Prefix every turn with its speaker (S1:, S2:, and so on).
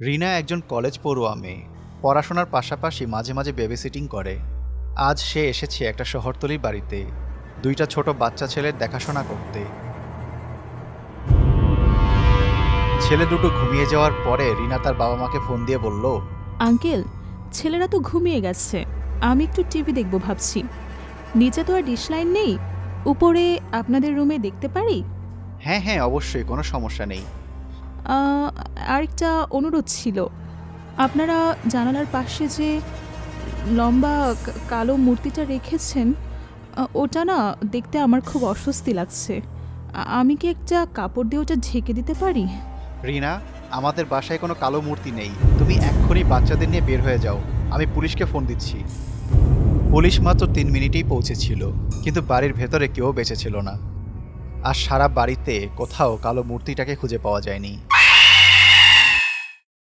S1: রিনা একজন কলেজ পড়ুয়া মেয়ে। পড়াশোনার পাশাপাশি মাঝে মাঝে বেবিসিটিং করে। আজ সে এসেছে একটা শহরতলির বাড়িতে দুইটা ছোট বাচ্চা ছেলের দেখাশোনা করতে। ছেলে দুটো ঘুমিয়ে যাওয়ার পরে রিনা তার বাবা মাকে ফোন দিয়ে বলল,
S2: আঙ্কেল, ছেলেরা তো ঘুমিয়ে গেছে, আমি একটু টিভি দেখব ভাবছি। নিচে তো আর ডিশ লাইন নেই, উপরে আপনাদের রুমে দেখতে পারি?
S1: হ্যাঁ হ্যাঁ অবশ্যই, কোনো সমস্যা নেই।
S2: আরেকটা অনুরোধ ছিল, আপনারা জানালার পাশে যে লম্বা কালো মূর্তিটা রেখেছেন, ওটা না দেখতে আমার খুব অস্বস্তি লাগছে। আমি কি একটা কাপড় দিয়ে ওটা ঢেকে দিতে পারি?
S1: রিনা, আমাদের বাসায় কোনো কালো মূর্তি নেই, তুমি এক্ষুনি বাচ্চাদের নিয়ে বের হয়ে যাও, আমি পুলিশকে ফোন দিচ্ছি। পুলিশ মাত্র 3 মিনিটেই পৌঁছেছিল, কিন্তু বাড়ির ভেতরে কেউ বেঁচে ছিল না। আর সারা বাড়িতে কোথাও কালো মূর্তিটাকে খুঁজে পাওয়া যায়নি।